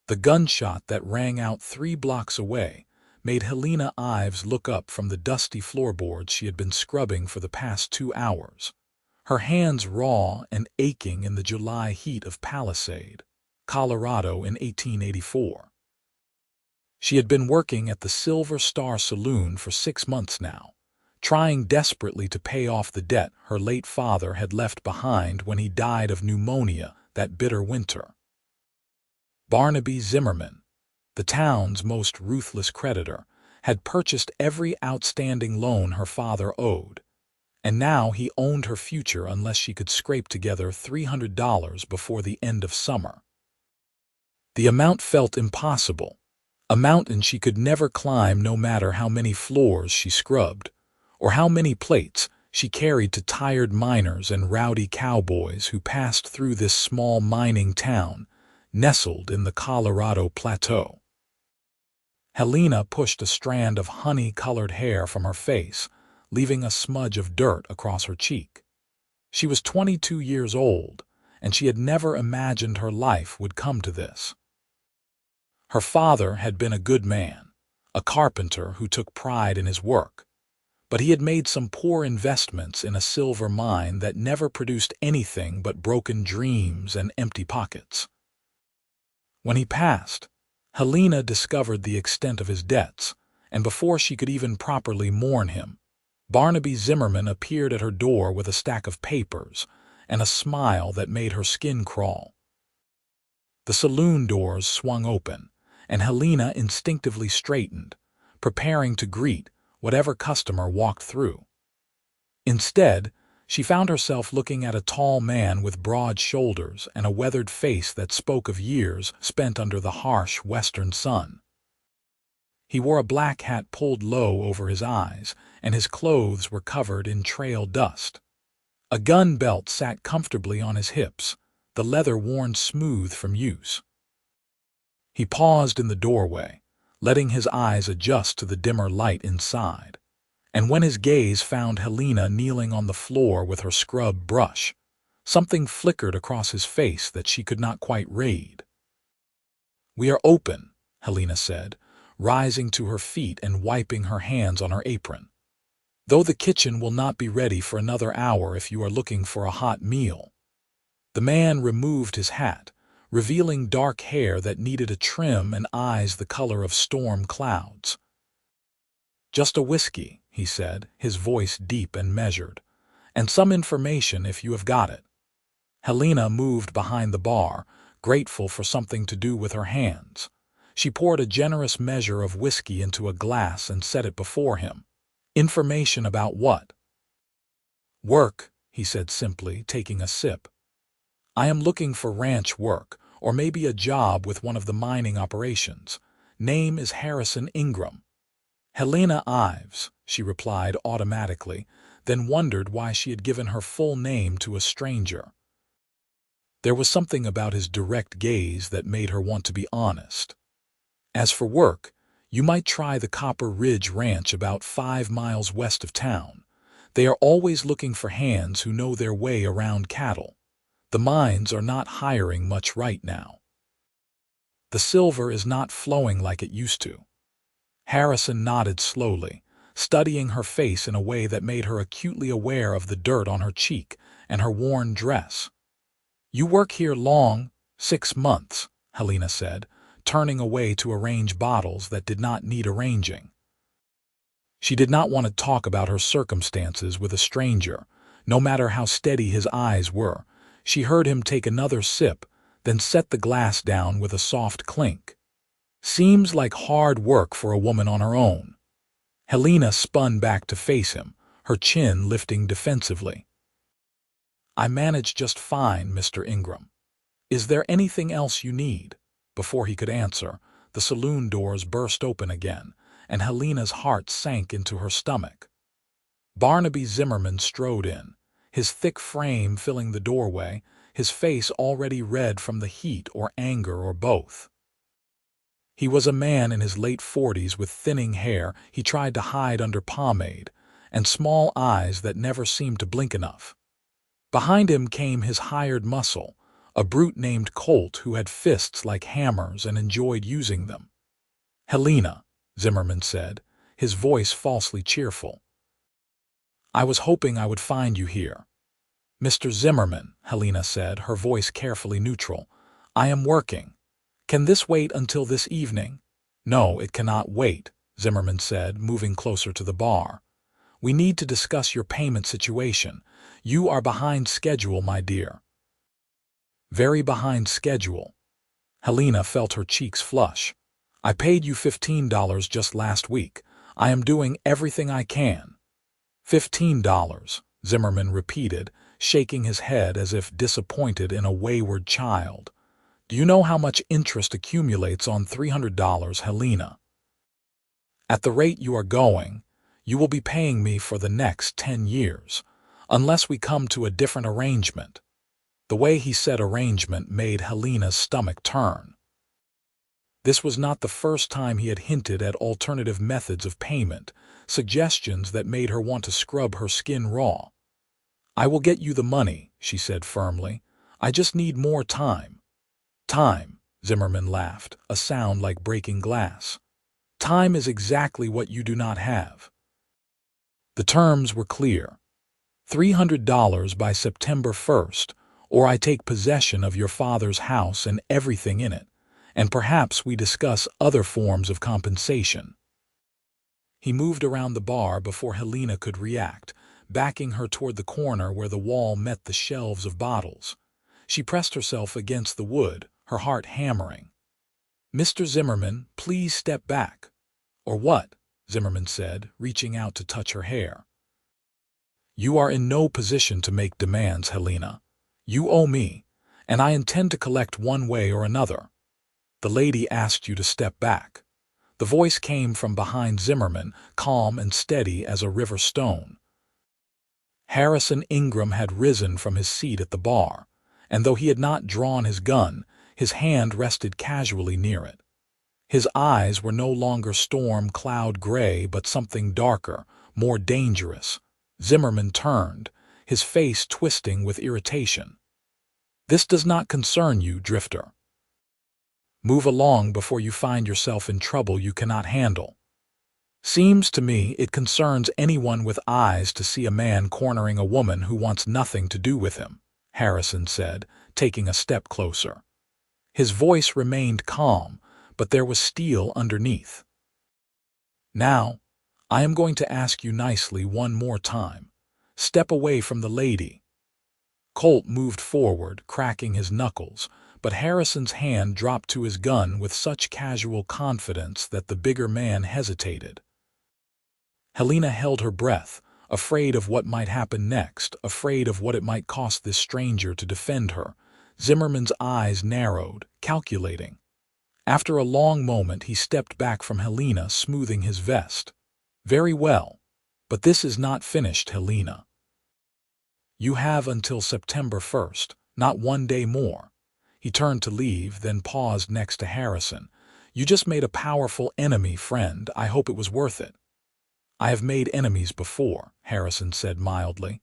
The gunshot that rang out 3 blocks away made Helena Ives look up from the dusty floorboards she had been scrubbing for the past 2 hours, her hands raw and aching in the July heat of Palisade, Colorado in 1884. She had been working at the Silver Star Saloon for 6 months now, trying desperately to pay off the debt her late father had left behind when he died of pneumonia that bitter winter. Barnaby Zimmerman, the town's most ruthless creditor, had purchased every outstanding loan her father owed, and now he owned her future unless she could scrape together $300 before the end of summer. The amount felt impossible, a mountain she could never climb no matter how many floors she scrubbed, or how many plates she carried to tired miners and rowdy cowboys who passed through this small mining town nestled in the Colorado Plateau. Helena pushed a strand of honey-colored hair from her face, leaving a smudge of dirt across her cheek. She was 22 years old, and she had never imagined her life would come to this. Her father had been a good man, a carpenter who took pride in his work, but he had made some poor investments in a silver mine that never produced anything but broken dreams and empty pockets. When he passed, Helena discovered the extent of his debts, and before she could even properly mourn him, Barnaby Zimmerman appeared at her door with a stack of papers and a smile that made her skin crawl. The saloon doors swung open, and Helena instinctively straightened, preparing to greet whatever customer walked through. Instead, she found herself looking at a tall man with broad shoulders and a weathered face that spoke of years spent under the harsh western sun. He wore a black hat pulled low over his eyes, and his clothes were covered in trail dust. A gun belt sat comfortably on his hips, the leather worn smooth from use. He paused in the doorway, letting his eyes adjust to the dimmer light inside, and when his gaze found Helena kneeling on the floor with her scrub brush, something flickered across his face that she could not quite read. "We are open," Helena said, rising to her feet and wiping her hands on her apron. "Though the kitchen will not be ready for another hour if you are looking for a hot meal." The man removed his hat, revealing dark hair that needed a trim and eyes the color of storm clouds. "Just a whiskey," he said, his voice deep and measured, "and some information if you have got it." Helena moved behind the bar, grateful for something to do with her hands. She poured a generous measure of whiskey into a glass and set it before him. "Information about what?" "Work," he said simply, taking a sip. "I am looking for ranch work, or maybe a job with one of the mining operations. Name is Harrison Ingram." "Helena Ives," she replied automatically, then wondered why she had given her full name to a stranger. There was something about his direct gaze that made her want to be honest. "As for work, you might try the Copper Ridge Ranch about 5 miles west of town. They are always looking for hands who know their way around cattle. The mines are not hiring much right now. The silver is not flowing like it used to." Harrison nodded slowly, studying her face in a way that made her acutely aware of the dirt on her cheek and her worn dress. "You work here long?" "6 months," Helena said, turning away to arrange bottles that did not need arranging. She did not want to talk about her circumstances with a stranger, no matter how steady his eyes were. She heard him take another sip, then set the glass down with a soft clink. "Seems like hard work for a woman on her own." Helena spun back to face him, her chin lifting defensively. "I manage just fine, Mr. Ingram. Is there anything else you need?" Before he could answer, the saloon doors burst open again, and Helena's heart sank into her stomach. Barnaby Zimmerman strode in, his thick frame filling the doorway, his face already red from the heat or anger or both. He was a man in his late 40s with thinning hair he tried to hide under pomade, and small eyes that never seemed to blink enough. Behind him came his hired muscle, a brute named Colt who had fists like hammers and enjoyed using them. Helena, Zimmerman said, his voice falsely cheerful. I was hoping I would find you here. Mr. Zimmerman, Helena said, her voice carefully neutral. I am working. Can this wait until this evening? No, it cannot wait, Zimmerman said, moving closer to the bar. We need to discuss your payment situation. You are behind schedule, my dear. Very behind schedule. Helena felt her cheeks flush. I paid you $15 just last week. I am doing everything I can. $15, Zimmerman repeated, shaking his head as if disappointed in a wayward child. Do you know how much interest accumulates on $300, Helena? At the rate you are going, you will be paying me for the next 10 years, unless we come to a different arrangement. The way he said arrangement made Helena's stomach turn. This was not the first time he had hinted at alternative methods of payment, suggestions that made her want to scrub her skin raw. I will get you the money, she said firmly. I just need more time. Time, Zimmerman laughed, a sound like breaking glass. Time is exactly what you do not have. The terms were clear. $300 by September 1st, or I take possession of your father's house and everything in it, and perhaps we discuss other forms of compensation. He moved around the bar before Helena could react, backing her toward the corner where the wall met the shelves of bottles. She pressed herself against the wood, her heart hammering. Mr. Zimmerman, please step back. Or what? Zimmerman said, reaching out to touch her hair. You are in no position to make demands, Helena. You owe me, and I intend to collect one way or another. The lady asked you to step back. The voice came from behind Zimmerman, calm and steady as a river stone. Harrison Ingram had risen from his seat at the bar, and though he had not drawn his gun, his hand rested casually near it. His eyes were no longer storm cloud gray, but something darker, more dangerous. Zimmerman turned, his face twisting with irritation. This does not concern you, Drifter. Move along before you find yourself in trouble you cannot handle. Seems to me it concerns anyone with eyes to see a man cornering a woman who wants nothing to do with him, Harrison said, taking a step closer. His voice remained calm, but there was steel underneath. Now, I am going to ask you nicely one more time. Step away from the lady. Colt moved forward, cracking his knuckles, but Harrison's hand dropped to his gun with such casual confidence that the bigger man hesitated. Helena held her breath, afraid of what might happen next, afraid of what it might cost this stranger to defend her. Zimmerman's eyes narrowed, calculating. After a long moment, he stepped back from Helena, smoothing his vest. Very well, but this is not finished, Helena. You have until September 1st, not one day more. He turned to leave, then paused next to Harrison. You just made a powerful enemy, friend. I hope it was worth it. I have made enemies before, Harrison said mildly.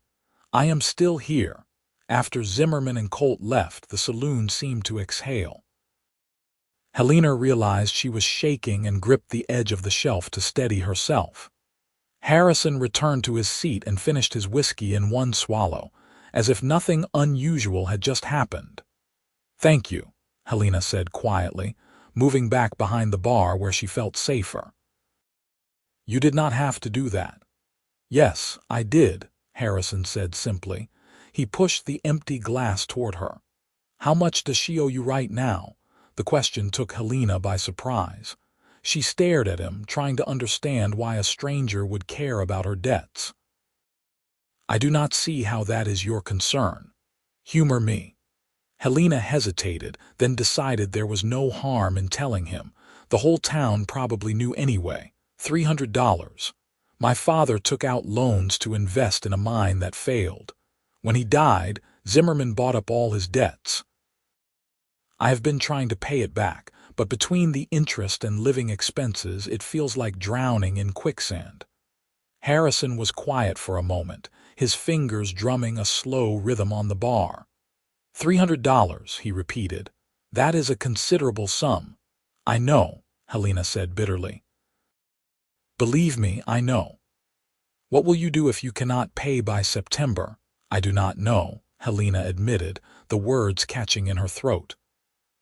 I am still here. After Zimmerman and Colt left, the saloon seemed to exhale. Helena realized she was shaking and gripped the edge of the shelf to steady herself. Harrison returned to his seat and finished his whiskey in one swallow, as if nothing unusual had just happened. Thank you, Helena said quietly, moving back behind the bar where she felt safer. You did not have to do that. Yes, I did, Harrison said simply. He pushed the empty glass toward her. How much does she owe you right now? The question took Helena by surprise. She stared at him, trying to understand why a stranger would care about her debts. I do not see how that is your concern. Humor me. Helena hesitated, then decided there was no harm in telling him. The whole town probably knew anyway. $300. My father took out loans to invest in a mine that failed. When he died, Zimmerman bought up all his debts. I have been trying to pay it back, but between the interest and living expenses, it feels like drowning in quicksand. Harrison was quiet for a moment, his fingers drumming a slow rhythm on the bar. $300, he repeated. That is a considerable sum. I know, Helena said bitterly. Believe me, I know. What will you do if you cannot pay by September? I do not know, Helena admitted, the words catching in her throat.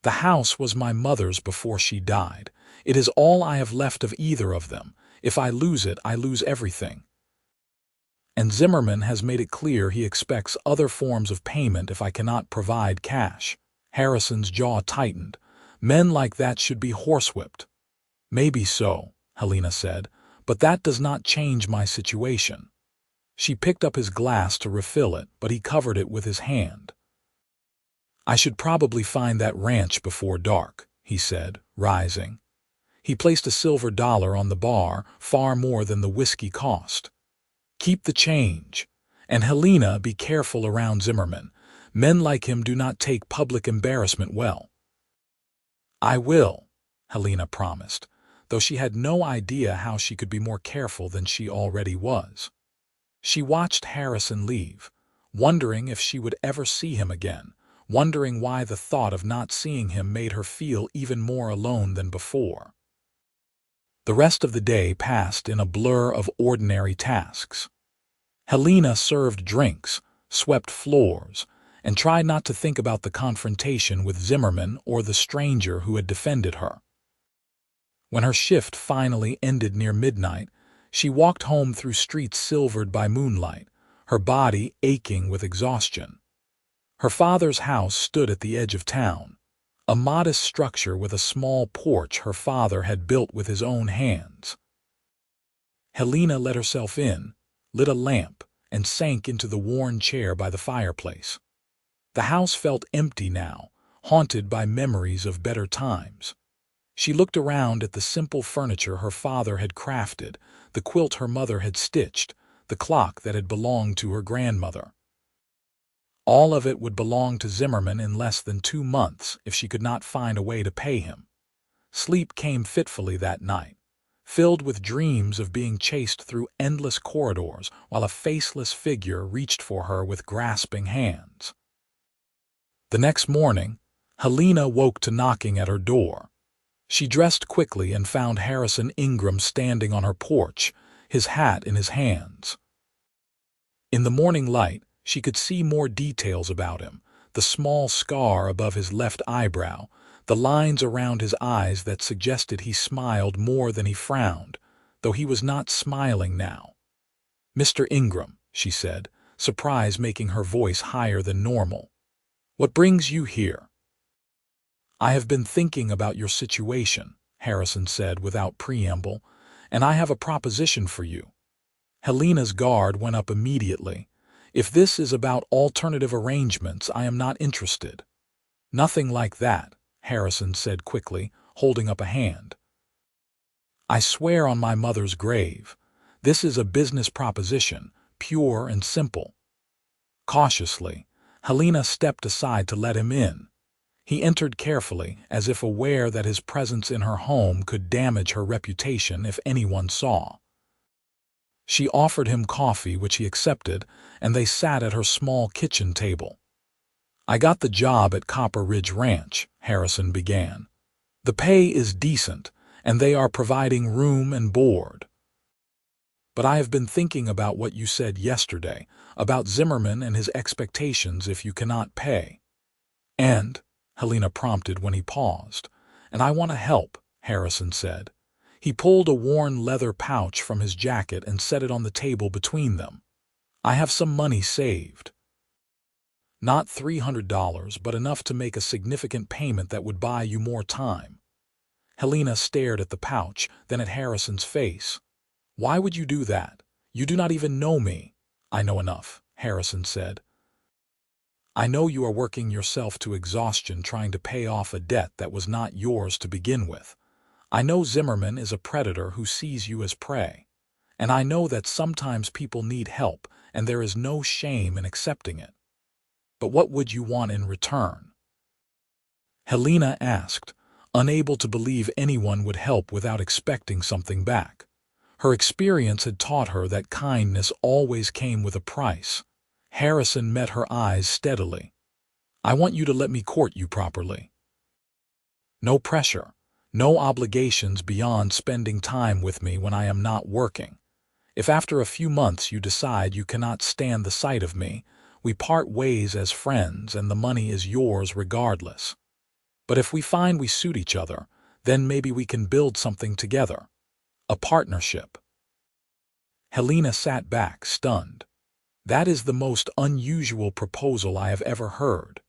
The house was my mother's before she died. It is all I have left of either of them. If I lose it, I lose everything. And Zimmerman has made it clear he expects other forms of payment if I cannot provide cash. Harrison's jaw tightened. Men like that should be horsewhipped. Maybe so, Helena said, but that does not change my situation. She picked up his glass to refill it, but he covered it with his hand. I should probably find that ranch before dark, he said, rising. He placed a silver dollar on the bar, far more than the whiskey cost. Keep the change. And Helena, be careful around Zimmerman. Men like him do not take public embarrassment well. I will, Helena promised, though she had no idea how she could be more careful than she already was. She watched Harrison leave, wondering if she would ever see him again, wondering why the thought of not seeing him made her feel even more alone than before. The rest of the day passed in a blur of ordinary tasks. Helena served drinks, swept floors, and tried not to think about the confrontation with Zimmerman or the stranger who had defended her. When her shift finally ended near midnight, she walked home through streets silvered by moonlight, her body aching with exhaustion. Her father's house stood at the edge of town, a modest structure with a small porch her father had built with his own hands. Helena let herself in, lit a lamp, and sank into the worn chair by the fireplace. The house felt empty now, haunted by memories of better times. She looked around at the simple furniture her father had crafted, the quilt her mother had stitched, the clock that had belonged to her grandmother. All of it would belong to Zimmerman in less than 2 months if she could not find a way to pay him. Sleep came fitfully that night, filled with dreams of being chased through endless corridors while a faceless figure reached for her with grasping hands. The next morning, Helena woke to knocking at her door. She dressed quickly and found Harrison Ingram standing on her porch, his hat in his hands. In the morning light, she could see more details about him, the small scar above his left eyebrow, the lines around his eyes that suggested he smiled more than he frowned, though he was not smiling now. "Mr. Ingram," she said, surprise making her voice higher than normal. "What brings you here?" "I have been thinking about your situation," Harrison said without preamble, "and I have a proposition for you." Helena's guard went up immediately. "If this is about alternative arrangements, I am not interested." "Nothing like that," Harrison said quickly, holding up a hand. "I swear on my mother's grave, this is a business proposition, pure and simple." Cautiously, Helena stepped aside to let him in. He entered carefully, as if aware that his presence in her home could damage her reputation if anyone saw. She offered him coffee, which he accepted, and they sat at her small kitchen table. "I got the job at Copper Ridge Ranch," Harrison began. "The pay is decent, and they are providing room and board. But I have been thinking about what you said yesterday, about Zimmerman and his expectations if you cannot pay." "And," Helena prompted when he paused. "And I want to help," Harrison said. He pulled a worn leather pouch from his jacket and set it on the table between them. "I have some money saved. Not $300, but enough to make a significant payment that would buy you more time." Helena stared at the pouch, then at Harrison's face. "Why would you do that? You do not even know me." "I know enough," Harrison said. "I know you are working yourself to exhaustion trying to pay off a debt that was not yours to begin with. I know Zimmerman is a predator who sees you as prey. And I know that sometimes people need help, and there is no shame in accepting it. But what would you want in return?" Helena asked, unable to believe anyone would help without expecting something back. Her experience had taught her that kindness always came with a price. Harrison met her eyes steadily. I want you to let me court you properly. No pressure, no obligations beyond spending time with me when I am not working. If after a few months you decide you cannot stand the sight of me, we part ways as friends and the money is yours regardless. But if we find we suit each other, then maybe we can build something together. A partnership. Helena sat back, stunned. That is the most unusual proposal I have ever heard.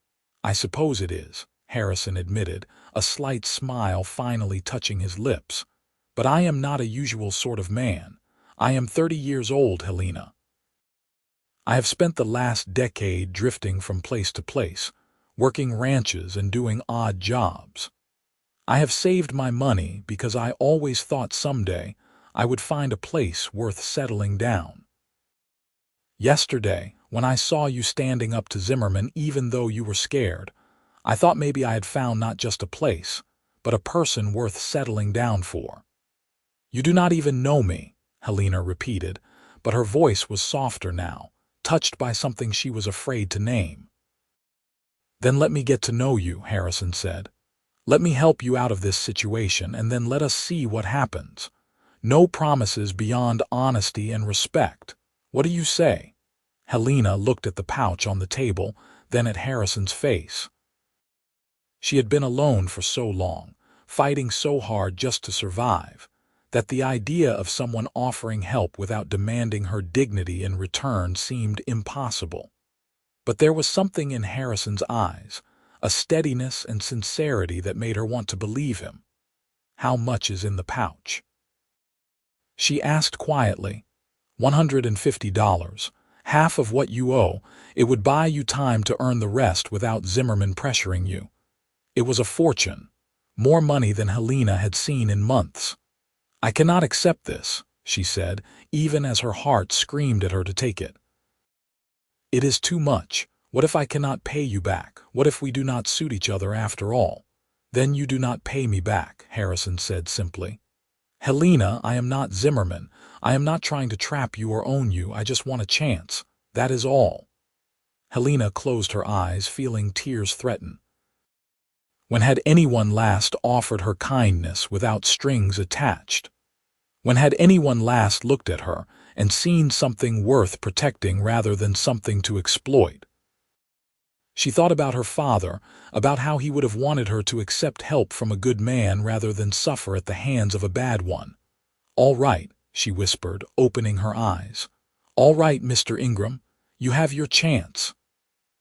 I suppose it is, Harrison admitted, a slight smile finally touching his lips. But I am not a usual sort of man. I am 30 years old, Helena. I have spent the last decade drifting from place to place, working ranches and doing odd jobs. I have saved my money because I always thought someday I would find a place worth settling down. Yesterday, when I saw you standing up to Zimmerman even though you were scared, I thought maybe I had found not just a place, but a person worth settling down for. You do not even know me, Helena repeated, but her voice was softer now, touched by something she was afraid to name. Then let me get to know you, Harrison said. Let me help you out of this situation and then let us see what happens. No promises beyond honesty and respect. What do you say? Helena looked at the pouch on the table, then at Harrison's face. She had been alone for so long, fighting so hard just to survive, that the idea of someone offering help without demanding her dignity in return seemed impossible. But there was something in Harrison's eyes, a steadiness and sincerity that made her want to believe him. How much is in the pouch? She asked quietly. $150, half of what you owe. It would buy you time to earn the rest without Zimmerman pressuring you. It was a fortune, more money than Helena had seen in months. I cannot accept this, she said, even as her heart screamed at her to take it. It is too much. What if I cannot pay you back? What if we do not suit each other after all? Then you do not pay me back, Harrison said simply. Helena, I am not Zimmerman. I am not trying to trap you or own you. I just want a chance. That is all. Helena closed her eyes, feeling tears threaten. When had anyone last offered her kindness without strings attached? When had anyone last looked at her and seen something worth protecting rather than something to exploit? She thought about her father, about how he would have wanted her to accept help from a good man rather than suffer at the hands of a bad one. All right, she whispered, opening her eyes. All right, Mr. Ingram, you have your chance.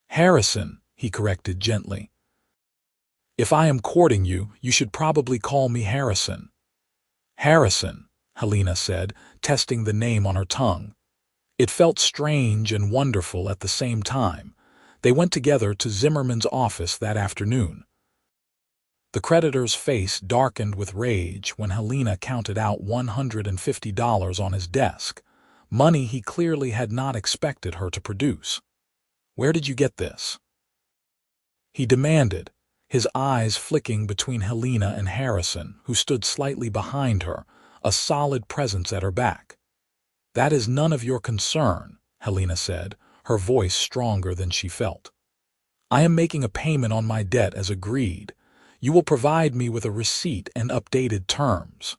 Harrison, he corrected gently. If I am courting you, you should probably call me Harrison. Harrison, Helena said, testing the name on her tongue. It felt strange and wonderful at the same time. They went together to Zimmerman's office that afternoon. The creditor's face darkened with rage when Helena counted out $150 on his desk, money he clearly had not expected her to produce. Where did you get this? He demanded, his eyes flicking between Helena and Harrison, who stood slightly behind her, a solid presence at her back. That is none of your concern, Helena said, her voice stronger than she felt. I am making a payment on my debt as agreed. You will provide me with a receipt and updated terms.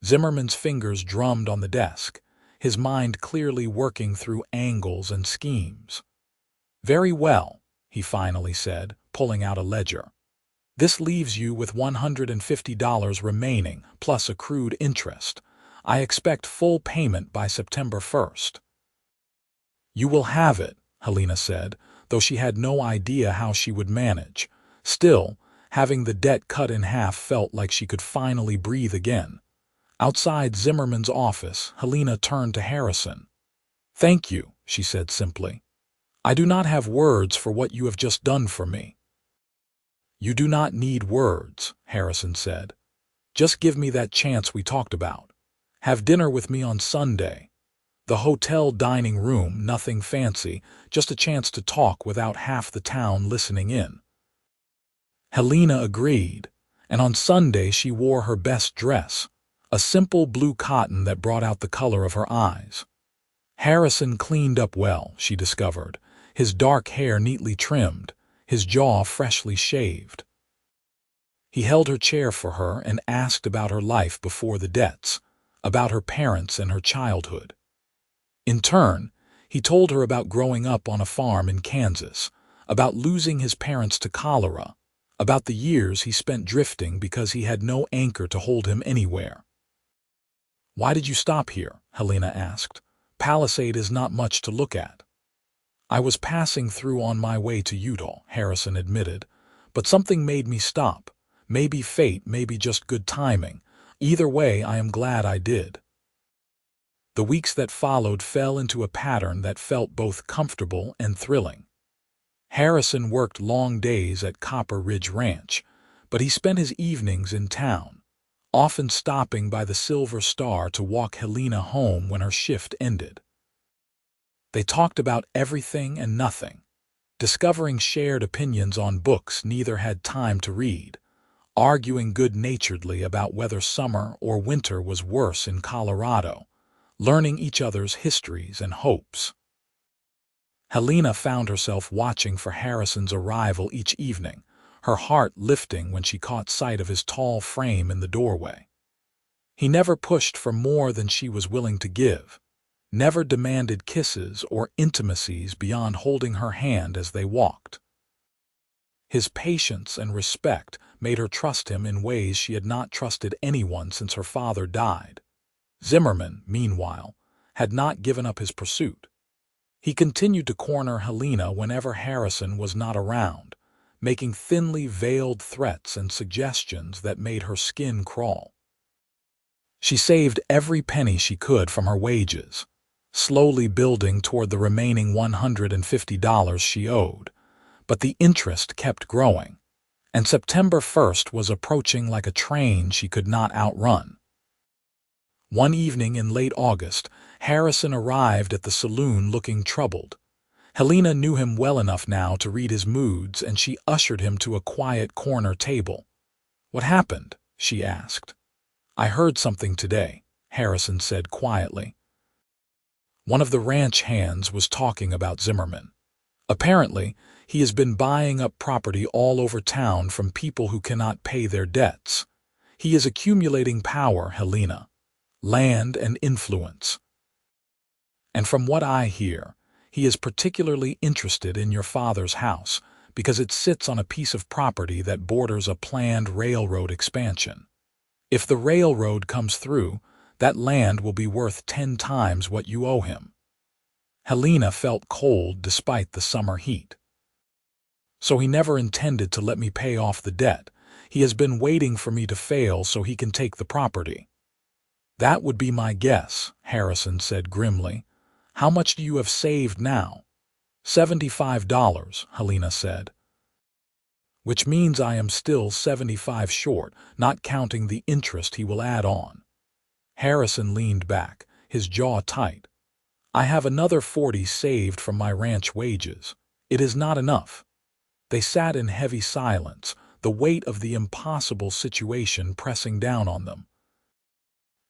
Zimmerman's fingers drummed on the desk, his mind clearly working through angles and schemes. Very well, he finally said, pulling out a ledger. This leaves you with $150 remaining, plus accrued interest. I expect full payment by September 1st. You will have it, Helena said, though she had no idea how she would manage. Still, having the debt cut in half felt like she could finally breathe again. Outside Zimmerman's office, Helena turned to Harrison. Thank you, she said simply. I do not have words for what you have just done for me. You do not need words, Harrison said. Just give me that chance we talked about. Have dinner with me on Sunday. The hotel dining room, nothing fancy, just a chance to talk without half the town listening in. Helena agreed, and on Sunday she wore her best dress, a simple blue cotton that brought out the color of her eyes. Harrison cleaned up well, she discovered, his dark hair neatly trimmed, his jaw freshly shaved. He held her chair for her and asked about her life before the debts, about her parents and her childhood. In turn, he told her about growing up on a farm in Kansas, about losing his parents to cholera, about the years he spent drifting because he had no anchor to hold him anywhere. "Why did you stop here?" Helena asked. "Palisade is not much to look at." "I was passing through on my way to Utah," Harrison admitted, "but something made me stop. Maybe fate, maybe just good timing. Either way, I am glad I did." The weeks that followed fell into a pattern that felt both comfortable and thrilling. Harrison worked long days at Copper Ridge Ranch, but he spent his evenings in town, often stopping by the Silver Star to walk Helena home when her shift ended. They talked about everything and nothing, discovering shared opinions on books neither had time to read, arguing good-naturedly about whether summer or winter was worse in Colorado, learning each other's histories and hopes. Helena found herself watching for Harrison's arrival each evening, her heart lifting when she caught sight of his tall frame in the doorway. He never pushed for more than she was willing to give, never demanded kisses or intimacies beyond holding her hand as they walked. His patience and respect made her trust him in ways she had not trusted anyone since her father died. Zimmerman, meanwhile, had not given up his pursuit. He continued to corner Helena whenever Harrison was not around, making thinly veiled threats and suggestions that made her skin crawl. She saved every penny she could from her wages, slowly building toward the remaining $150 she owed, but the interest kept growing, and September 1st was approaching like a train she could not outrun. One evening in late August, Harrison arrived at the saloon looking troubled. Helena knew him well enough now to read his moods, and she ushered him to a quiet corner table. "What happened?" she asked. "I heard something today," Harrison said quietly. One of the ranch hands was talking about Zimmerman. "Apparently, he has been buying up property all over town from people who cannot pay their debts. He is accumulating power, Helena. Land and influence. And from what I hear, he is particularly interested in your father's house because it sits on a piece of property that borders a planned railroad expansion. If the railroad comes through, that land will be worth 10 times what you owe him." Helena felt cold despite the summer heat. "So he never intended to let me pay off the debt. He has been waiting for me to fail so he can take the property." "That would be my guess," Harrison said grimly. "How much do you have saved now?" $75, Helena said. "Which means I am still 75 short, not counting the interest he will add on." Harrison leaned back, his jaw tight. "I have another 40 saved from my ranch wages. It is not enough." They sat in heavy silence, the weight of the impossible situation pressing down on them.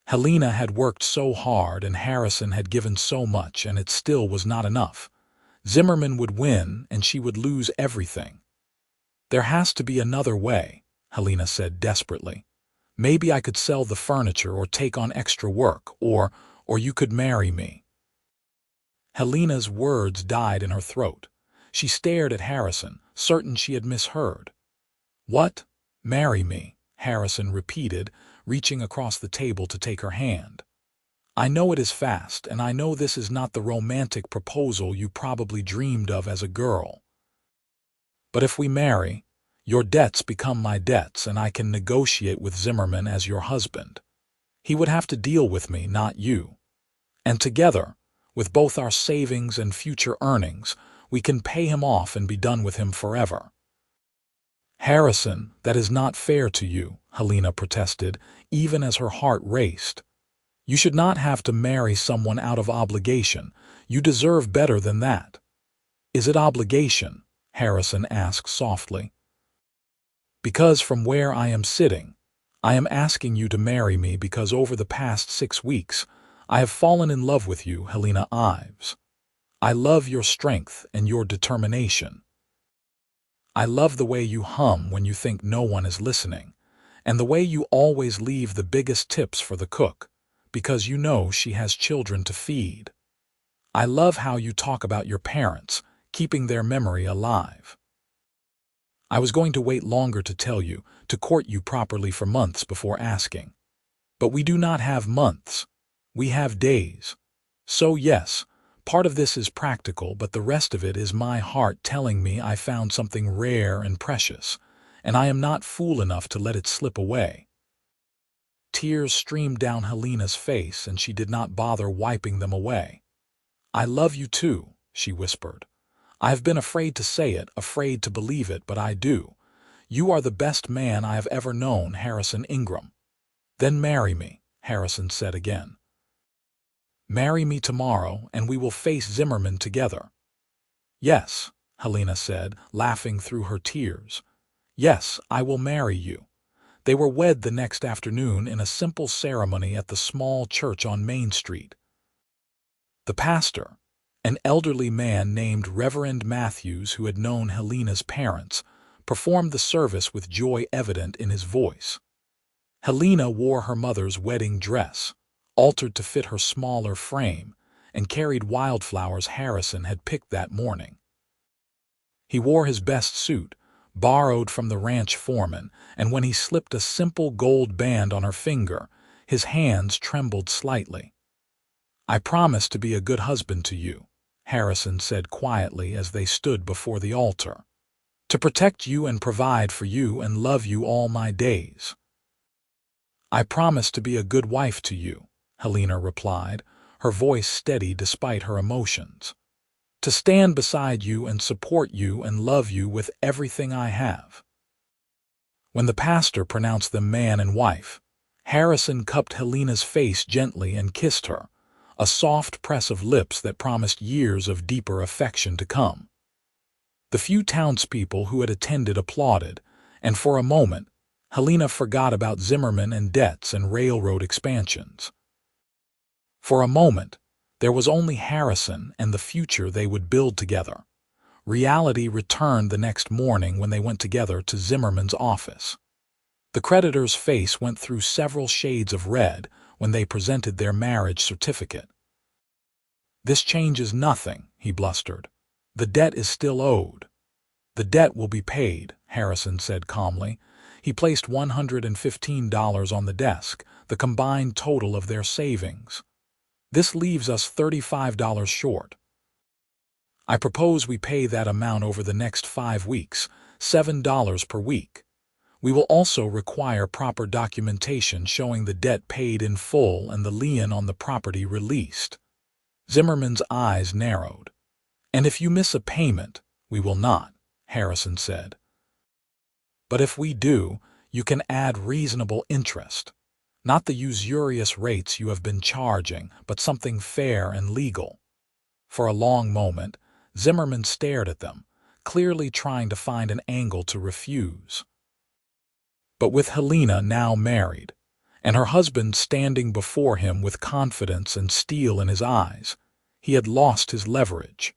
Helena had worked so hard and Harrison had given so much, and it still was not enough. Zimmerman would win and she would lose everything. "There has to be another way," Helena said desperately. "Maybe I could sell the furniture or take on extra work, or you could marry me." Helena's words died in her throat. She stared at Harrison, certain she had misheard. "What? Marry me?" Harrison repeated, reaching across the table to take her hand. "I know it is fast, and I know this is not the romantic proposal you probably dreamed of as a girl. But if we marry, your debts become my debts, and I can negotiate with Zimmerman as your husband. He would have to deal with me, not you. And together, with both our savings and future earnings, we can pay him off and be done with him forever." "Harrison, that is not fair to you," Helena protested, even as her heart raced. "You should not have to marry someone out of obligation. You deserve better than that." "Is it obligation?" Harrison asked softly. "Because from where I am sitting, I am asking you to marry me because over the past 6 weeks, I have fallen in love with you, Helena Ives. I love your strength and your determination." I love the way you hum when you think no one is listening, and the way you always leave the biggest tips for the cook, because you know she has children to feed. I love how you talk about your parents, keeping their memory alive. I was going to wait longer to tell you, to court you properly for months before asking. But we do not have months. We have days. So yes, part of this is practical, but the rest of it is my heart telling me I found something rare and precious, and I am not fool enough to let it slip away. Tears streamed down Helena's face, and she did not bother wiping them away. I love you too, she whispered. I have been afraid to say it, afraid to believe it, but I do. You are the best man I have ever known, Harrison Ingram. Then marry me, Harrison said again. Marry me tomorrow, and we will face Zimmerman together. Yes, Helena said, laughing through her tears. Yes, I will marry you. They were wed the next afternoon in a simple ceremony at the small church on Main Street. The pastor, an elderly man named Reverend Matthews who had known Helena's parents, performed the service with joy evident in his voice. Helena wore her mother's wedding dress, altered to fit her smaller frame, and carried wildflowers Harrison had picked that morning. He wore his best suit, borrowed from the ranch foreman, and when he slipped a simple gold band on her finger, his hands trembled slightly. I promise to be a good husband to you, Harrison said quietly as they stood before the altar. To protect you and provide for you and love you all my days. I promise to be a good wife to you, Helena replied, her voice steady despite her emotions. To stand beside you and support you and love you with everything I have. When the pastor pronounced them man and wife, Harrison cupped Helena's face gently and kissed her, a soft press of lips that promised years of deeper affection to come. The few townspeople who had attended applauded, and for a moment, Helena forgot about Zimmerman and debts and railroad expansions. For a moment, there was only Harrison and the future they would build together. Reality returned the next morning when they went together to Zimmerman's office. The creditor's face went through several shades of red when they presented their marriage certificate. This changes nothing, he blustered. The debt is still owed. The debt will be paid, Harrison said calmly. He placed $115 on the desk, the combined total of their savings. This leaves us $35 short. I propose we pay that amount over the next 5 weeks, $7 per week. We will also require proper documentation showing the debt paid in full and the lien on the property released. Zimmerman's eyes narrowed. And if you miss a payment, we will not, Harrison said. But if we do, you can add reasonable interest. Not the usurious rates you have been charging, but something fair and legal. For a long moment, Zimmerman stared at them, clearly trying to find an angle to refuse. But with Helena now married, and her husband standing before him with confidence and steel in his eyes, he had lost his leverage.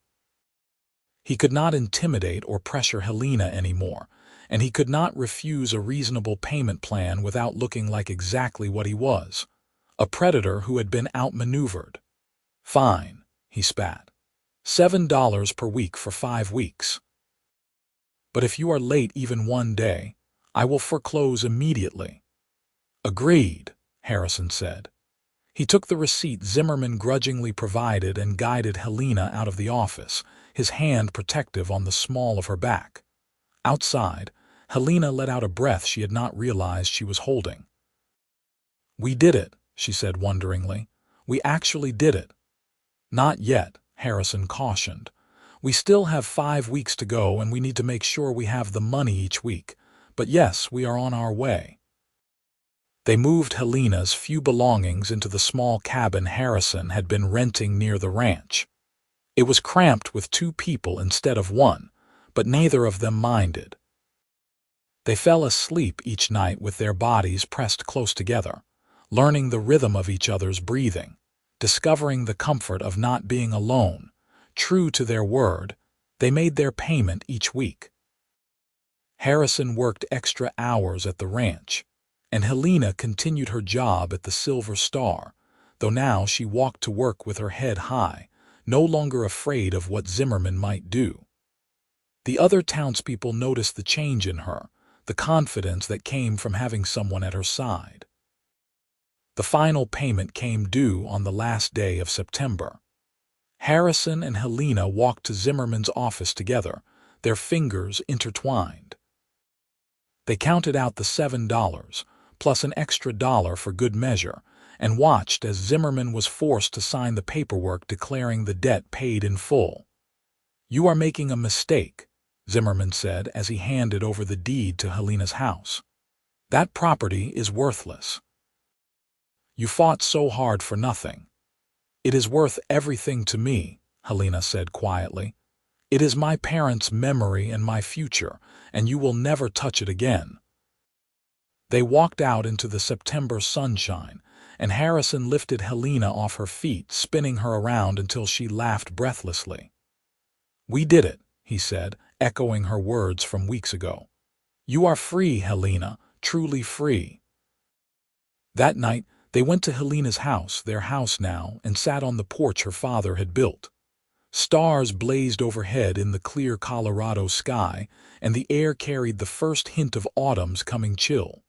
He could not intimidate or pressure Helena anymore, and he could not refuse a reasonable payment plan without looking like exactly what he was, a predator who had been outmaneuvered. Fine, he spat. $7 per week for 5 weeks. But if you are late even one day, I will foreclose immediately. Agreed, Harrison said. He took the receipt Zimmerman grudgingly provided and guided Helena out of the office, his hand protective on the small of her back. Outside, Helena let out a breath she had not realized she was holding. We did it, she said wonderingly. We actually did it. Not yet, Harrison cautioned. We still have 5 weeks to go and we need to make sure we have the money each week. But yes, we are on our way. They moved Helena's few belongings into the small cabin Harrison had been renting near the ranch. It was cramped with 2 people instead of 1, but neither of them minded. They fell asleep each night with their bodies pressed close together, learning the rhythm of each other's breathing, discovering the comfort of not being alone. True to their word, they made their payment each week. Harrison worked extra hours at the ranch, and Helena continued her job at the Silver Star, though now she walked to work with her head high, no longer afraid of what Zimmerman might do. The other townspeople noticed the change in her, the confidence that came from having someone at her side. The final payment came due on the last day of September. Harrison and Helena walked to Zimmerman's office together, their fingers intertwined. They counted out the $7, plus an extra $1 for good measure, and watched as Zimmerman was forced to sign the paperwork declaring the debt paid in full. "You are making a mistake," Zimmerman said as he handed over the deed to Helena's house. "That property is worthless. You fought so hard for nothing." "It is worth everything to me," Helena said quietly. "It is my parents' memory and my future, and you will never touch it again." They walked out into the September sunshine, and Harrison lifted Helena off her feet, spinning her around until she laughed breathlessly. "We did it," he said, echoing her words from weeks ago. "You are free, Helena, truly free." That night, they went to Helena's house, their house now, and sat on the porch her father had built. Stars blazed overhead in the clear Colorado sky, and the air carried the first hint of autumn's coming chill.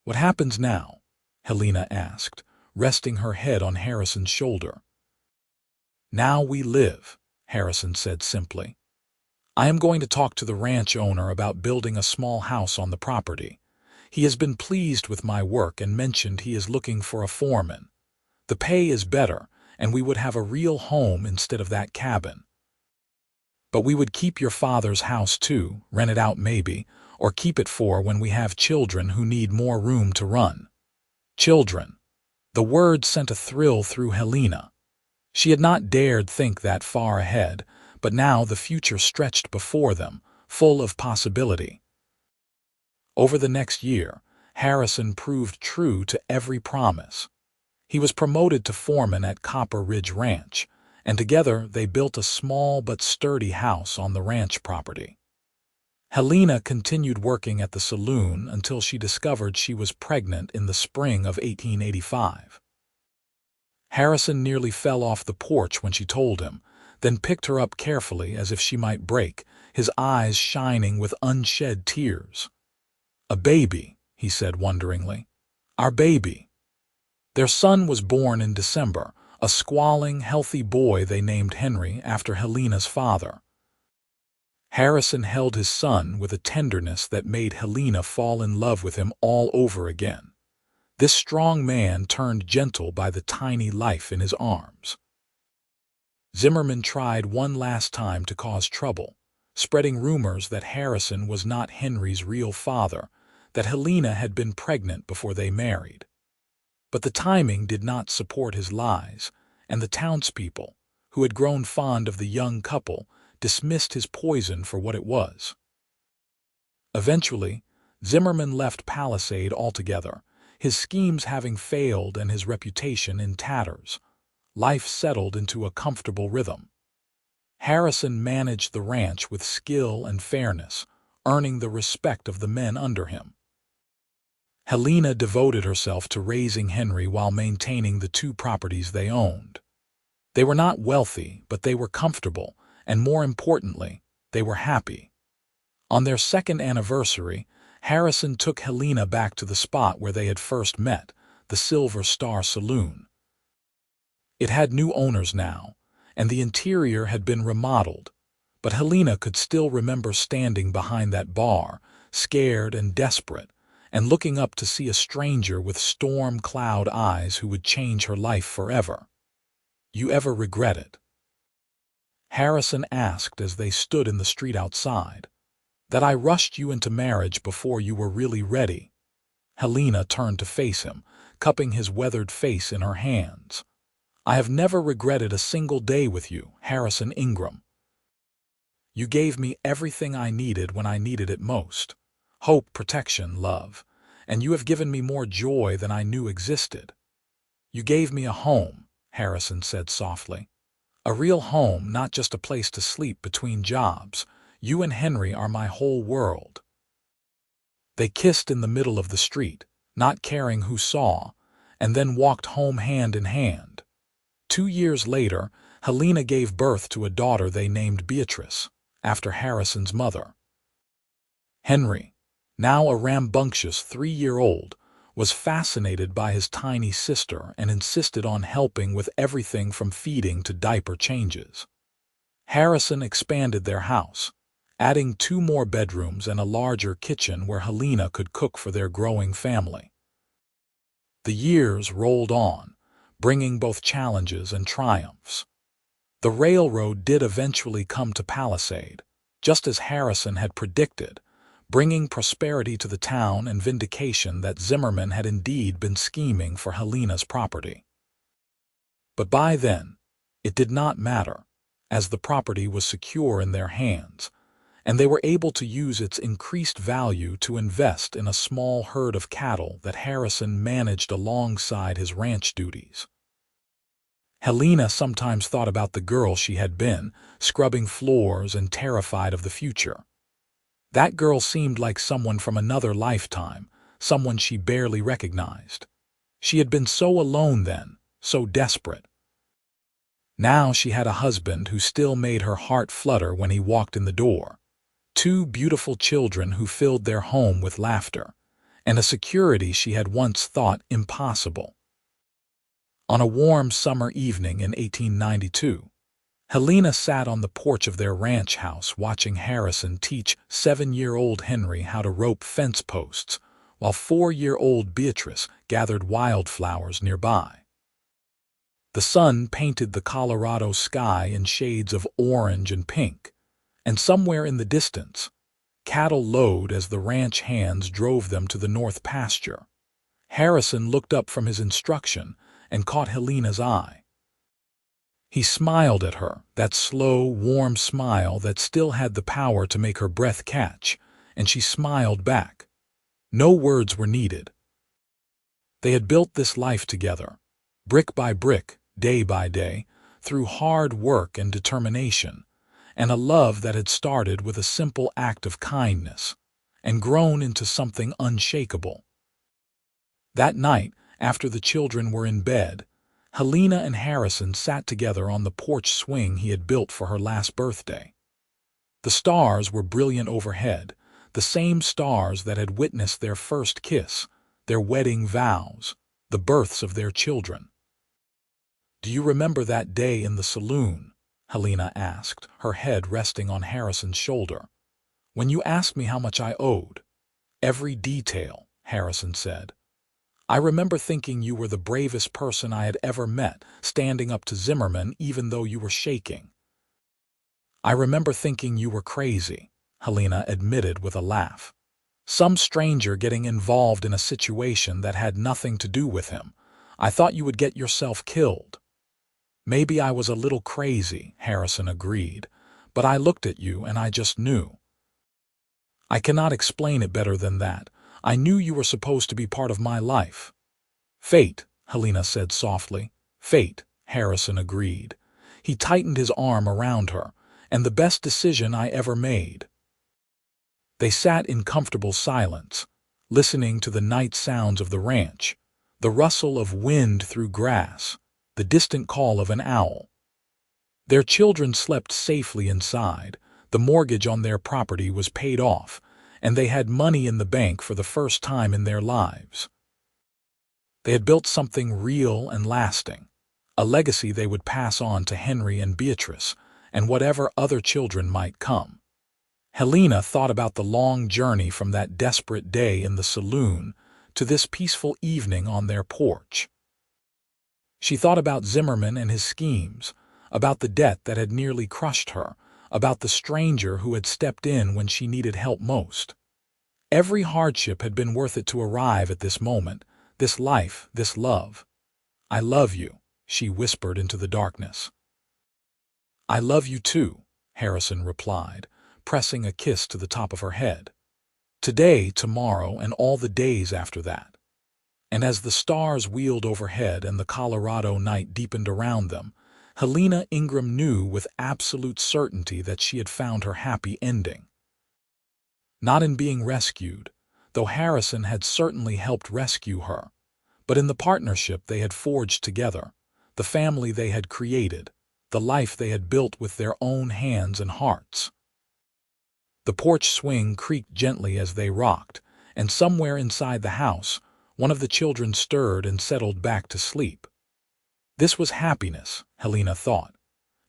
"What happens now?" Helena asked, resting her head on Harrison's shoulder. "Now we live," Harrison said simply. "I am going to talk to the ranch owner about building a small house on the property. He has been pleased with my work and mentioned he is looking for a foreman. The pay is better, and we would have a real home instead of that cabin. But we would keep your father's house too, rent it out maybe, or keep it for when we have children who need more room to run." Children. The word sent a thrill through Helena. She had not dared think that far ahead, but now the future stretched before them, full of possibility. Over the next year, Harrison proved true to every promise. He was promoted to foreman at Copper Ridge Ranch, and together they built a small but sturdy house on the ranch property. Helena continued working at the saloon until she discovered she was pregnant in the spring of 1885. Harrison nearly fell off the porch when she told him, then picked her up carefully as if she might break, his eyes shining with unshed tears. "A baby," he said wonderingly. "Our baby." Their son was born in December, a squalling, healthy boy they named Henry after Helena's father. Harrison held his son with a tenderness that made Helena fall in love with him all over again. This strong man turned gentle by the tiny life in his arms. Zimmerman tried one last time to cause trouble, spreading rumors that Harrison was not Henry's real father, that Helena had been pregnant before they married. But the timing did not support his lies, and the townspeople, who had grown fond of the young couple, dismissed his poison for what it was. Eventually, Zimmerman left Palisade altogether, his schemes having failed and his reputation in tatters. Life settled into a comfortable rhythm. Harrison managed the ranch with skill and fairness, earning the respect of the men under him. Helena devoted herself to raising Henry while maintaining the two properties they owned. They were not wealthy, but they were comfortable, and more importantly, they were happy. On their second anniversary, Harrison took Helena back to the spot where they had first met, the Silver Star Saloon. It had new owners now, and the interior had been remodeled, but Helena could still remember standing behind that bar, scared and desperate, and looking up to see a stranger with storm-cloud eyes who would change her life forever. "You ever regret it?" Harrison asked as they stood in the street outside. "That I rushed you into marriage before you were really ready." Helena turned to face him, cupping his weathered face in her hands. "I have never regretted a single day with you, Harrison Ingram. You gave me everything I needed when I needed it most. Hope, protection, love. And you have given me more joy than I knew existed." "You gave me a home," Harrison said softly. "A real home, not just a place to sleep between jobs. You and Henry are my whole world." They kissed in the middle of the street, not caring who saw, and then walked home hand in hand. 2 years later, Helena gave birth to a daughter they named Beatrice, after Harrison's mother. Henry, now a rambunctious 3-year-old, was fascinated by his tiny sister and insisted on helping with everything from feeding to diaper changes. Harrison expanded their house, adding 2 more bedrooms and a larger kitchen where Helena could cook for their growing family. The years rolled on, bringing both challenges and triumphs. The railroad did eventually come to Palisade, just as Harrison had predicted, bringing prosperity to the town and vindication that Zimmerman had indeed been scheming for Helena's property. But by then, it did not matter, as the property was secure in their hands, and they were able to use its increased value to invest in a small herd of cattle that Harrison managed alongside his ranch duties. Helena sometimes thought about the girl she had been, scrubbing floors and terrified of the future. That girl seemed like someone from another lifetime, someone she barely recognized. She had been so alone then, so desperate. Now she had a husband who still made her heart flutter when he walked in the door, 2 beautiful children who filled their home with laughter, and a security she had once thought impossible. On a warm summer evening in 1892, Helena sat on the porch of their ranch house watching Harrison teach 7-year-old Henry how to rope fence posts, while 4-year-old Beatrice gathered wildflowers nearby. The sun painted the Colorado sky in shades of orange and pink, and somewhere in the distance, cattle lowed as the ranch hands drove them to the north pasture. Harrison looked up from his instruction and caught Helena's eye. He smiled at her, that slow, warm smile that still had the power to make her breath catch, and she smiled back. No words were needed. They had built this life together, brick by brick, day by day, through hard work and determination, and a love that had started with a simple act of kindness and grown into something unshakable. That night, after the children were in bed, Helena and Harrison sat together on the porch swing he had built for her last birthday. The stars were brilliant overhead, the same stars that had witnessed their first kiss, their wedding vows, the births of their children. "Do you remember that day in the saloon?" Helena asked, her head resting on Harrison's shoulder. "When you asked me how much I owed?" "Every detail," Harrison said. "I remember thinking you were the bravest person I had ever met, standing up to Zimmerman even though you were shaking." "I remember thinking you were crazy," Helena admitted with a laugh. "Some stranger getting involved in a situation that had nothing to do with him. I thought you would get yourself killed." "Maybe I was a little crazy," Harrison agreed, "but I looked at you and I just knew. I cannot explain it better than that. I knew you were supposed to be part of my life." "Fate," Helena said softly. "Fate," Harrison agreed. He tightened his arm around her, "and the best decision I ever made." They sat in comfortable silence, listening to the night sounds of the ranch, the rustle of wind through grass, the distant call of an owl. Their children slept safely inside, the mortgage on their property was paid off, and they had money in the bank for the first time in their lives. They had built something real and lasting, a legacy they would pass on to Henry and Beatrice, and whatever other children might come. Helena thought about the long journey from that desperate day in the saloon to this peaceful evening on their porch. She thought about Zimmerman and his schemes, about the debt that had nearly crushed her, about the stranger who had stepped in when she needed help most. Every hardship had been worth it to arrive at this moment, this life, this love. "I love you," she whispered into the darkness. "I love you too," Harrison replied, pressing a kiss to the top of her head. "Today, tomorrow, and all the days after that." And as the stars wheeled overhead and the Colorado night deepened around them, Helena Ingram knew with absolute certainty that she had found her happy ending. Not in being rescued, though Harrison had certainly helped rescue her. But in the partnership they had forged together, the family they had created, the life they had built with their own hands and hearts. The porch swing creaked gently as they rocked, and somewhere inside the house, one of the children stirred and settled back to sleep. This was happiness, Helena thought.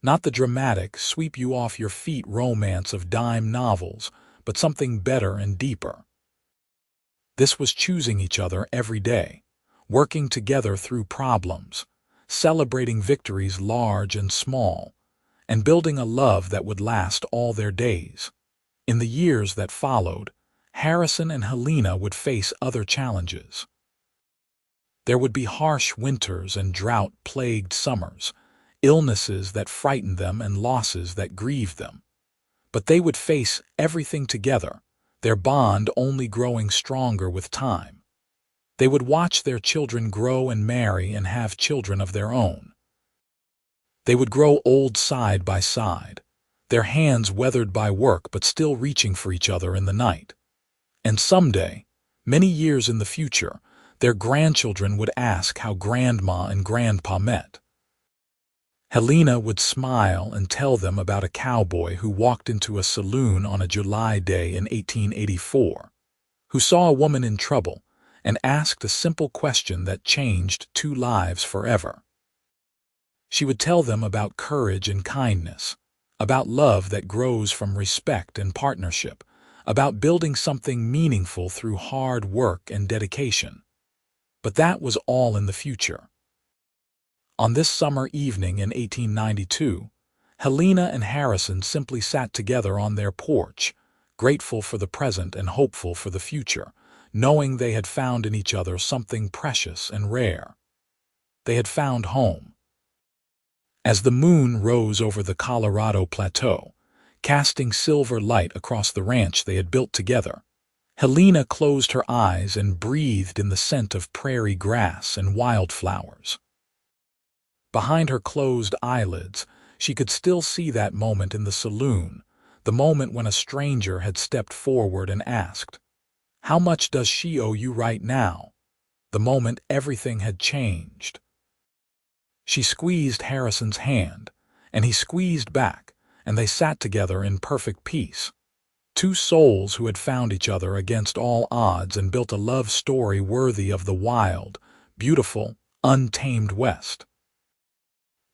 Not the dramatic, sweep-you-off-your-feet romance of dime novels, but something better and deeper. This was choosing each other every day, working together through problems, celebrating victories large and small, and building a love that would last all their days. In the years that followed, Harrison and Helena would face other challenges. There would be harsh winters and drought-plagued summers, illnesses that frightened them and losses that grieved them. But they would face everything together, their bond only growing stronger with time. They would watch their children grow and marry and have children of their own. They would grow old side by side, their hands weathered by work but still reaching for each other in the night. And someday, many years in the future, their grandchildren would ask how Grandma and Grandpa met. Helena would smile and tell them about a cowboy who walked into a saloon on a July day in 1884, who saw a woman in trouble and asked a simple question that changed two lives forever. She would tell them about courage and kindness, about love that grows from respect and partnership, about building something meaningful through hard work and dedication. But that was all in the future. On this summer evening in 1892, Helena and Harrison simply sat together on their porch, grateful for the present and hopeful for the future, knowing they had found in each other something precious and rare. They had found home. As the moon rose over the Colorado Plateau, casting silver light across the ranch they had built together, Helena closed her eyes and breathed in the scent of prairie grass and wildflowers. Behind her closed eyelids, she could still see that moment in the saloon, the moment when a stranger had stepped forward and asked, "How much does she owe you right now?" The moment everything had changed. She squeezed Harrison's hand, and he squeezed back, and they sat together in perfect peace. Two souls who had found each other against all odds and built a love story worthy of the wild, beautiful, untamed West.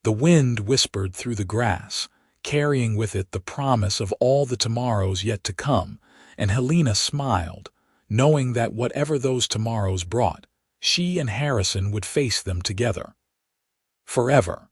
The wind whispered through the grass, carrying with it the promise of all the tomorrows yet to come, and Helena smiled, knowing that whatever those tomorrows brought, she and Harrison would face them together. Forever.